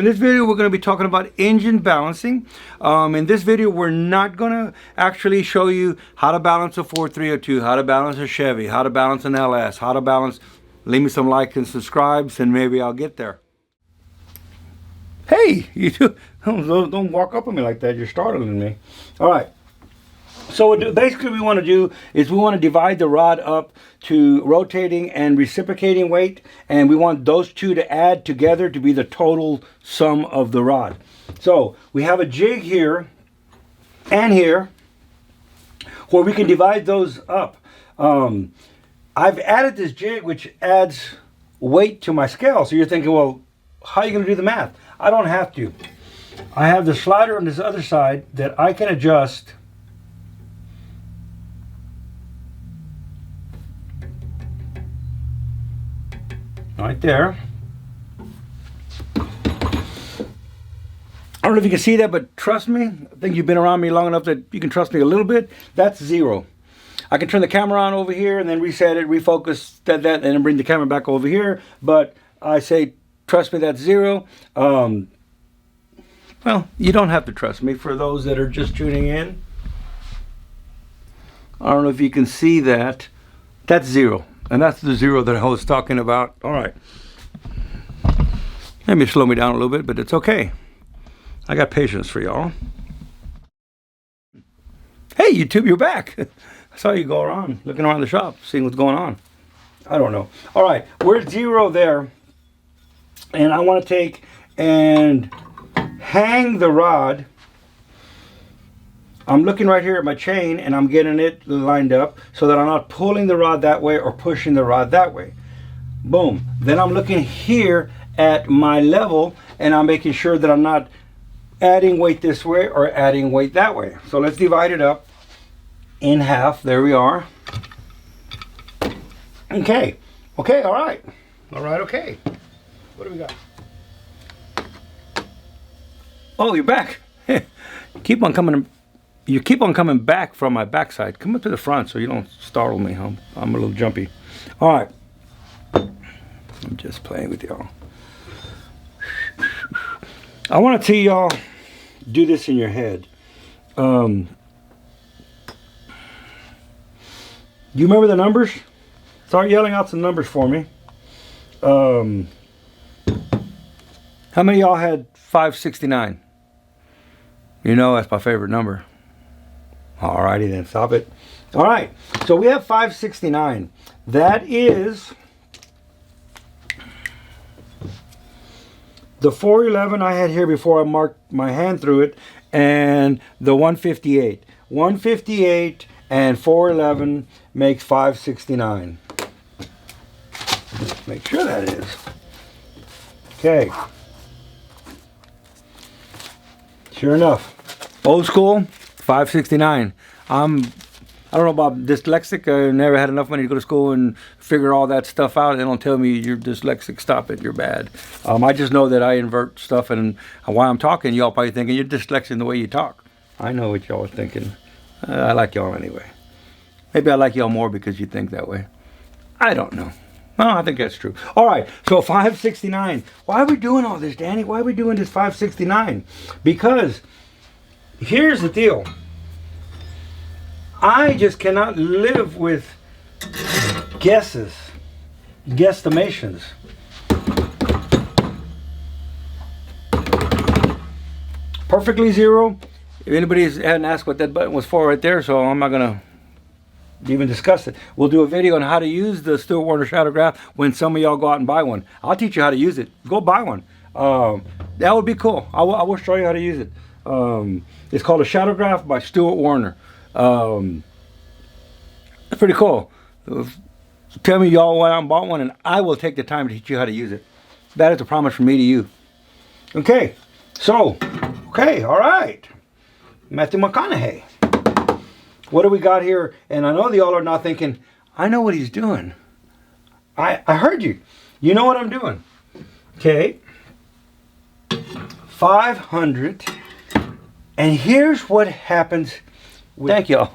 in this video we're going to be talking about engine balancing. In this video we're not going to actually show you how to balance a Ford 302, how to balance a Chevy, how to balance an LS, how to balance. Leave me some likes and subscribes and maybe I'll get there. Hey, you don't walk up on me like that, you're startling me. All right. So basically what we want to do is we want to divide the rod up to rotating and reciprocating weight, and we want those two to add together to be the total sum of the rod. So we have a jig here and here where we can divide those up. I've added this jig which adds weight to my scale. So you're thinking, well, how are you going to do the math? I don't have to. I have the slider on this other side that I can adjust right there. I don't know if you can see that, but trust me, I think you've been around me long enough that you can trust me a little bit. That's 0. I can turn the camera on over here and then reset it, refocus that, and then bring the camera back over here. But I say, trust me, that's 0. Well, you don't have to trust me for those that are just tuning in. I don't know if you can see that. That's 0. And that's the 0 that I was talking about. All right. Let me slow me down a little bit, but it's okay. I got patience for y'all. Hey, YouTube, you're back. I saw you go around, looking around the shop, seeing what's going on. I don't know. All right, we're at 0 there. And I want to take and hang the rod. I'm looking right here at my chain and I'm getting it lined up so that I'm not pulling the rod that way or pushing the rod that way. Boom. Then I'm looking here at my level and I'm making sure that I'm not adding weight this way or adding weight that way. So let's divide it up in half. There we are. Okay. Okay, all right. All right, okay. What do we got? Oh, you're back. Keep on coming. You keep on coming back from my backside. Come up to the front so you don't startle me. I'm a little jumpy. All right. I'm just playing with y'all. I want to see y'all do this in your head. Do you remember the numbers? Start yelling out some numbers for me. How many of y'all had 569? You know that's my favorite number. Alrighty then, stop it. All right, so we have 569. That is the 411 I had here before I marked my hand through it, and the 158. 158 and 411 makes 569. Make sure that is. Okay. Sure enough. Old school, 569. I don't know about dyslexic. I never had enough money to go to school and figure all that stuff out. They don't tell me you're dyslexic. Stop it. You're bad. I just know that I invert stuff, and while I'm talking, y'all probably thinking you're dyslexic in the way you talk. I know what y'all are thinking. I like y'all anyway. Maybe I like y'all more because you think that way. I don't know. No, I think that's true. All right, so 569. Why are we doing all this, Danny? Why are we doing this 569? Because here's the deal. I just cannot live with guesses, guesstimations. Perfectly 0. If anybody hadn't asked what that button was for right there, so I'm not going to even discuss it. We'll do a video on how to use the Stewart Warner Shadowgraph when some of y'all go out and buy one. I'll teach you how to use it. Go buy one. That would be cool. I will show you how to use it. It's called a Shadowgraph by Stewart Warner. It's pretty cool. Tell me y'all why I bought one and I will take the time to teach you how to use it. That is a promise from me to you. Okay, so, all right. Matthew McConaughey. What do we got here? And I know y'all are not thinking, I know what he's doing. I heard you. You know what I'm doing. Okay. 500. And here's what happens. Thank y'all.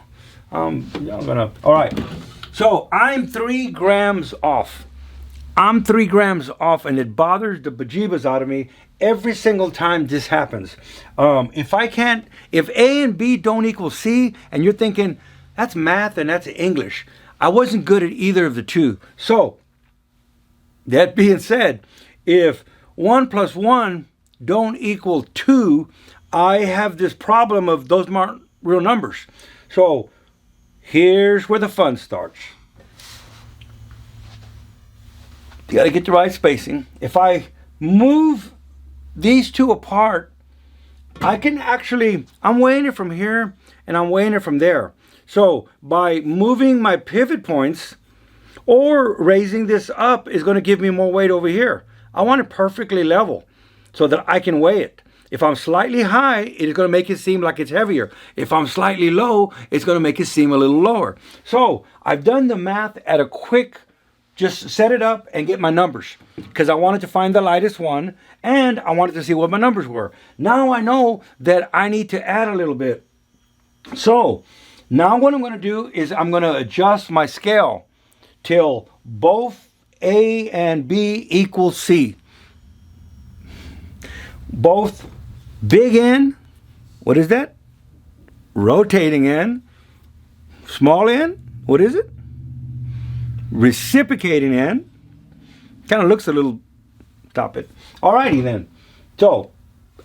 Y'all gonna. All right. So I'm 3 grams off. I'm 3 grams off, and it bothers the bejeebas out of me every single time this happens. If A and B don't equal C, and you're thinking, that's math and that's English, I wasn't good at either of the two. So, that being said, if 1 plus 1 don't equal 2, I have this problem of those aren't real numbers. So, here's where the fun starts. You got to get the right spacing. If I move these two apart, I can actually, I'm weighing it from here and I'm weighing it from there. So by moving my pivot points or raising this up is going to give me more weight over here. I want it perfectly level so that I can weigh it. If I'm slightly high, it is going to make it seem like it's heavier. If I'm slightly low, it's going to make it seem a little lower. So I've done the math at a quick, just set it up and get my numbers, because I wanted to find the lightest one and I wanted to see what my numbers were. Now I know that I need to add a little bit. So now what I'm going to do is I'm going to adjust my scale till both A and B equal C. Both big N, what is that? Rotating N. Small N, what is it? Reciprocating N. Kind of looks a little, stop it. Alrighty then. So,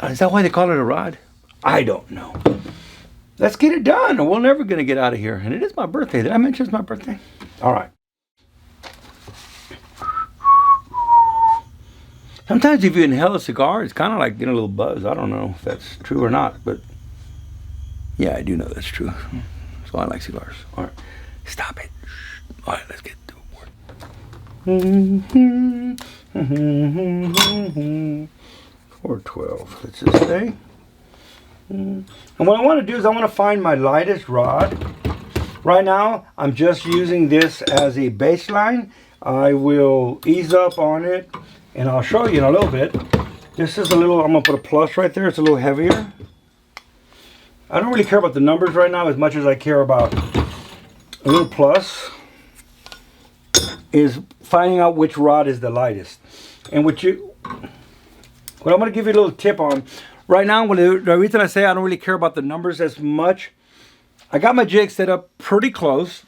is that why they call it a rod? I don't know. Let's get it done, or we're never going to get out of here. And it is my birthday. Did I mention it's my birthday? Alright. Sometimes if you inhale a cigar, it's kind of like getting a little buzz. I don't know if that's true or not, but yeah, I do know that's true. So I like cigars. Alright. Stop it. Alright, let's get to work. 412, let's just say. And what I want to do is I want to find my lightest rod. Right now, I'm just using this as a baseline. I will ease up on it, and I'll show you in a little bit. This is a little, I'm going to put a plus right there. It's a little heavier. I don't really care about the numbers right now as much as I care about a little plus is finding out which rod is the lightest. And what I'm going to give you a little tip on. Right now, the reason I say I don't really care about the numbers as much, I got my jig set up pretty close.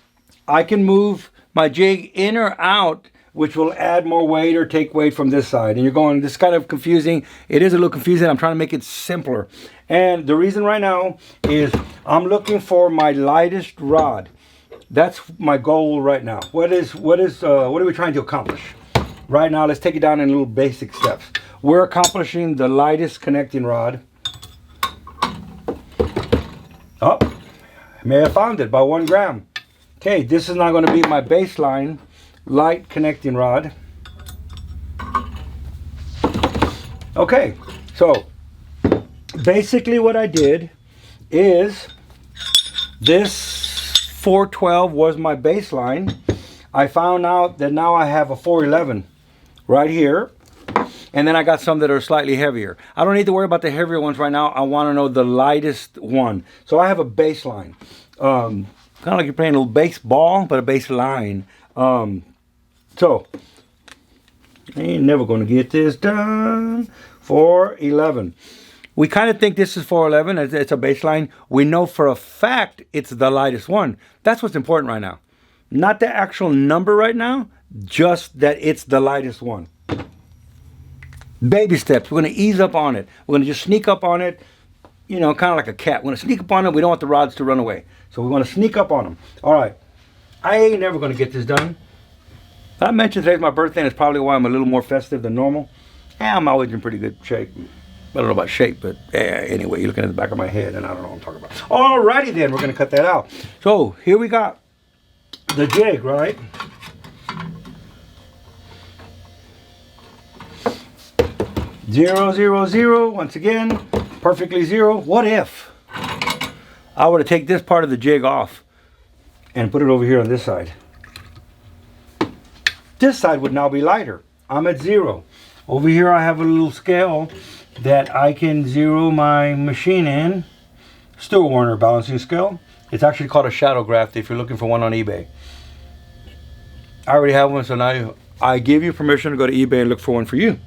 I can move my jig in or out, which will add more weight or take weight from this side. And you're going, this is kind of confusing. It is a little confusing. I'm trying to make it simpler. And the reason right now is I'm looking for my lightest rod. That's my goal right now. What are we trying to accomplish? Right now, let's take it down in little basic steps. We're accomplishing the lightest connecting rod. Oh, I may have found it by 1 gram. Okay, this is now going to be my baseline light connecting rod. Okay, so basically what I did is this 412 was my baseline. I found out that now I have a 411 right here, and then I got some that are slightly heavier. I don't need to worry about the heavier ones right now. I want to know the lightest one. So I have a baseline, kind of like you're playing a little baseball, but a baseline. So I ain't never going to get this done. 411. We kind of think this is 411. It's a baseline. We know for a fact it's the lightest one. That's what's important right now. Not the actual number right now, just that it's the lightest one. Baby steps. We're going to ease up on it. We're going to just sneak up on it, you know, kind of like a cat. We're going to sneak up on it. We don't want the rods to run away. So we want to sneak up on them. All right. I ain't never going to get this done. I mentioned today's my birthday, and it's probably why I'm a little more festive than normal. Yeah, I'm always in pretty good shape. I don't know about shape, but anyway, you're looking at the back of my head, and I don't know what I'm talking about. Alrighty then, we're going to cut that out. So here we got the jig, right? Zero, zero, zero. Once again, perfectly zero. What if I were to take this part of the jig off and put it over here on this side? This side would now be lighter. I'm at 0. Over here I have a little scale that I can zero my machine in. Stuart Warner balancing scale. It's actually called a shadow graph if you're looking for one on eBay. I already have one, so now I give you permission to go to eBay and look for one for you.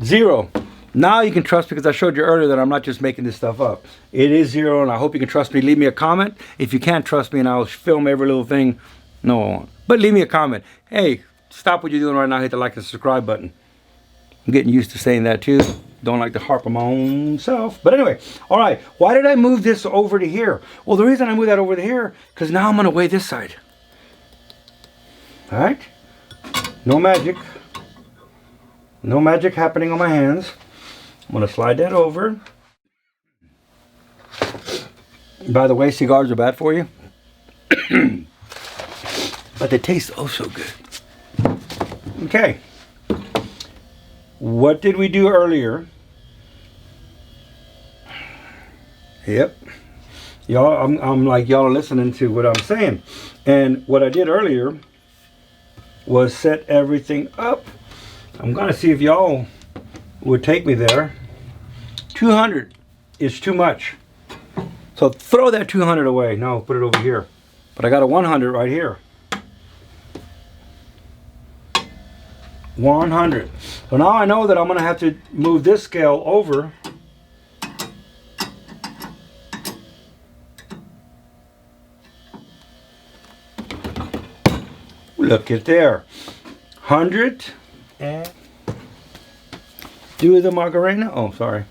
Zero. Now you can trust me because I showed you earlier that I'm not just making this stuff up. It is zero, and I hope you can trust me. Leave me a comment. If you can't trust me and I'll film every little thing, no, I won't. But leave me a comment. Hey, stop what you're doing right now. Hit the like and subscribe button. I'm getting used to saying that too. Don't like to harp on my own self. But anyway, all right. Why did I move this over to here? Well, the reason I moved that over to here, because now I'm going to weigh this side. All right? No magic. No magic happening on my hands. I'm going to slide that over. By the way, cigars are bad for you. But they taste oh so good. Okay. What did we do earlier? Yep. Y'all, I'm like y'all are listening to what I'm saying. And what I did earlier was set everything up. I'm going to see if y'all would take me there. 200 is too much. So throw that 200 away. No, put it over here. But I got a 100 right here. 100. So now I know that I'm going to have to move this scale over. Look at there. 100 and do the Macarena. Oh, sorry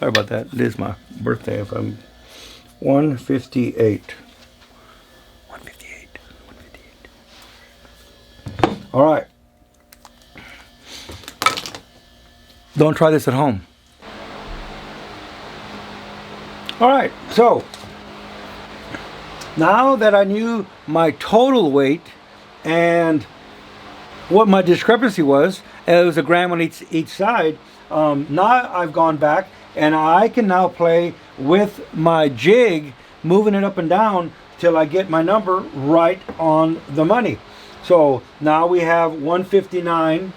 about that. It is my birthday. If I'm 158. 158. All right. Don't try this at home. All right. So now that I knew my total weight and what my discrepancy was, it was a gram on each side. Now I've gone back and I can now play with my jig, moving it up and down till I get my number right on the money. So now we have 159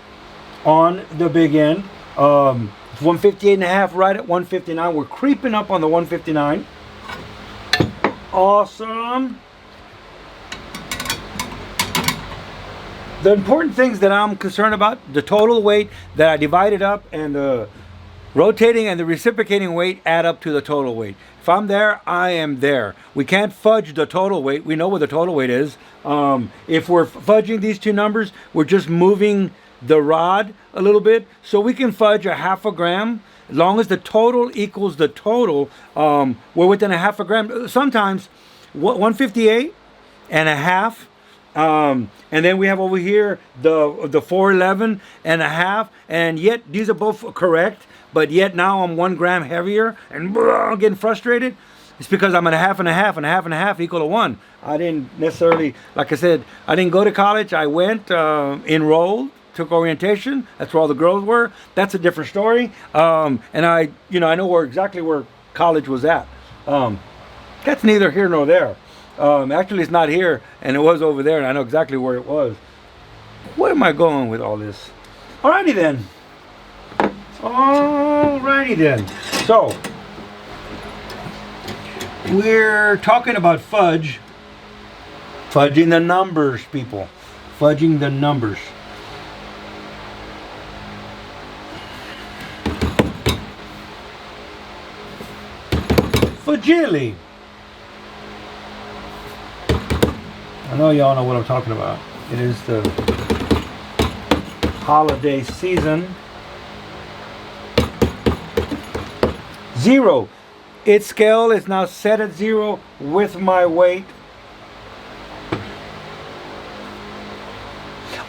on the big end. 158 and a half, right at 159. We're creeping up on the 159. Awesome. The important things that I'm concerned about, the total weight that I divided up and the rotating and the reciprocating weight add up to the total weight. If I'm there, I am there. We can't fudge the total weight. We know what the total weight is. If we're fudging these two numbers, we're just moving the rod a little bit. So we can fudge a half a gram. As long as the total equals the total, we're within a half a gram. Sometimes 158 and a half. And then we have over here the 411 and a half, and yet these are both correct, but yet now I'm 1 gram heavier and I'm getting frustrated. It's because I'm at a half and a half, and a half and a half equal to 1. I didn't necessarily, like I said, I didn't go to college. I went, enrolled, took orientation. That's where all the girls were. That's a different story. And I know exactly where college was at. That's neither here nor there. Actually, it's not here, and it was over there, and I know exactly where it was. Where am I going with all this? Alrighty then. So, we're talking about fudge. Fudging the numbers, people. Fudging the numbers. Fudgilly. I know y'all know what I'm talking about. It is the holiday season. 0. Its scale is now set at 0 with my weight.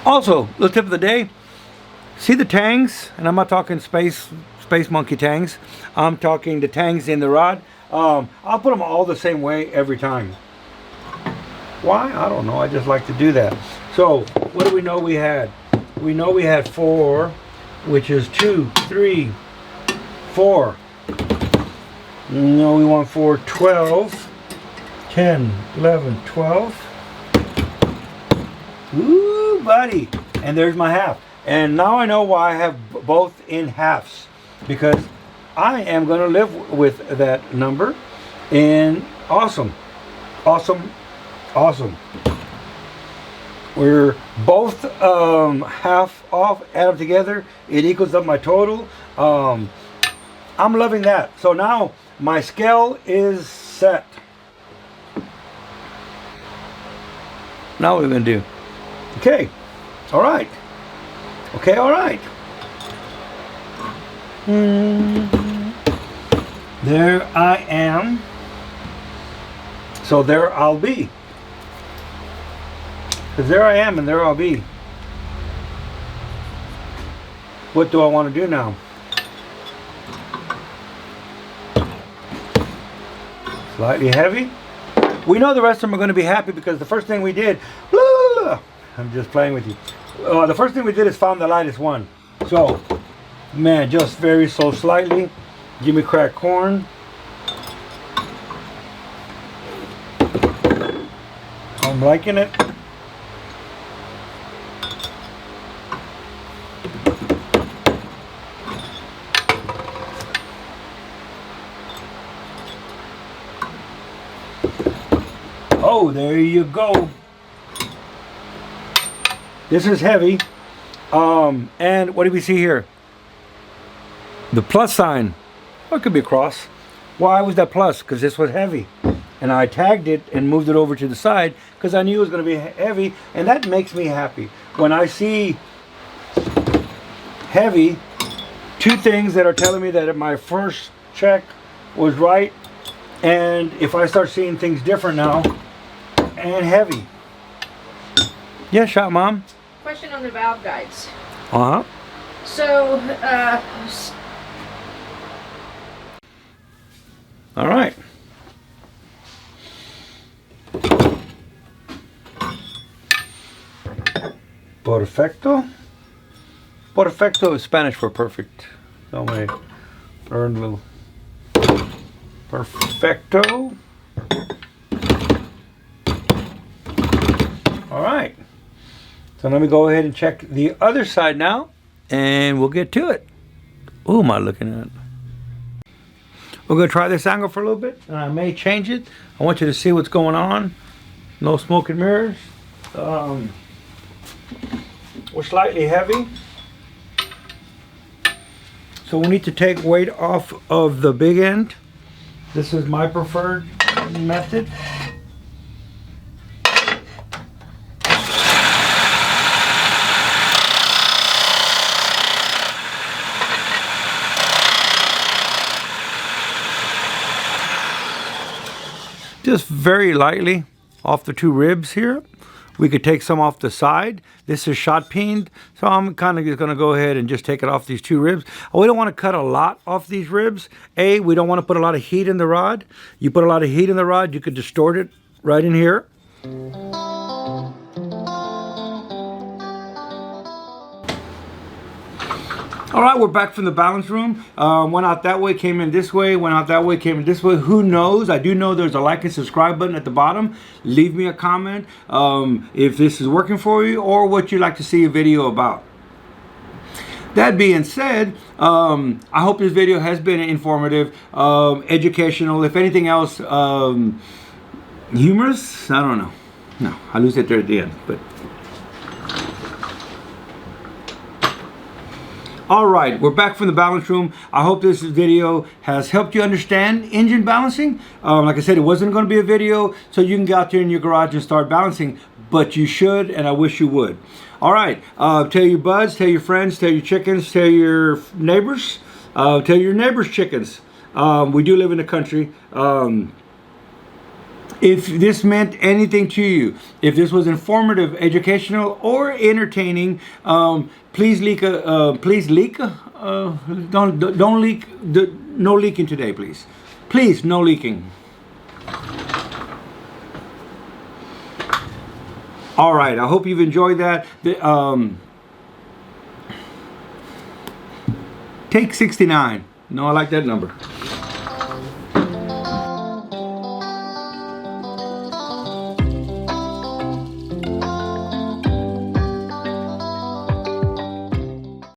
Also, little tip of the day. See the tangs? And I'm not talking space monkey tangs. I'm talking the tangs in the rod. I'll put them all the same way every time. Why? I don't know. I just like to do that. So, what do we know we had? We know we had 4, which is 2, 3, 4. No, we want 4, 12, 10, 11, 12. Ooh, buddy. And there's my half. And now I know why I have both in halves. Because I am going to live with that number. And awesome, awesome, awesome. We're both half off, add them together, it equals up my total. I'm loving that. So now my scale is set. Now what are we gonna do? Okay, all right. Okay, all right. There I am. So there I'll be. Because there I am and there I'll be. What do I want to do now? Slightly heavy. We know the rest of them are going to be happy because the first thing we did, I'm just playing with you. The first thing we did is found the lightest one. So, man, just very so slightly. Give me cracked corn. I'm liking it. Oh, there you go. This is heavy. And what do we see here? The plus sign. Well, it could be a cross. Why was that plus? Because this was heavy. And I tagged it and moved it over to the side because I knew it was going to be heavy. And that makes me happy. When I see heavy, two things that are telling me that my first check was right. And if I start seeing things different now, and heavy. Yeah, shot, Mom. Question on the valve guides. Uh-huh. So, all right. Perfecto. Perfecto is Spanish for perfect. So I learned a little. Perfecto. All right. So let me go ahead and check the other side now, and we'll get to it. Who am I looking at? We're going to try this angle for a little bit, and I may change it. I want you to see what's going on. No smoke and mirrors. We're slightly heavy. So we need to take weight off of the big end. This is my preferred method. Just very lightly off the two ribs here. We could take some off the side. This is shot peened, so I'm kind of just going to go ahead and just take it off these two ribs. We don't want to cut a lot off these ribs. We don't want to put a lot of heat in the rod. You put a lot of heat in the rod, you could distort it right in here. All right, we're back from the balance room. Went out that way, came in this way, went out that way, came in this way. Who knows? I do know there's a like and subscribe button at the bottom. Leave me a comment if this is working for you or what you'd like to see a video about. That being said, I hope this video has been informative, educational, if anything else, humorous. I don't know. No, I lose it there at the end, but. All right, we're back from the balance room. I hope this video has helped you understand engine balancing. Like I said, it wasn't going to be a video so you can get out there in your garage and start balancing, but you should, and I wish you would. All right, tell your buds, tell your friends, tell your chickens, tell your neighbors, tell your neighbors' chickens. We do live in the country. If this meant anything to you, if this was informative, educational, or entertaining, please leak. Don't leak. No leaking today, please. Please, no leaking. All right. I hope you've enjoyed that. Take 69. No, I like that number.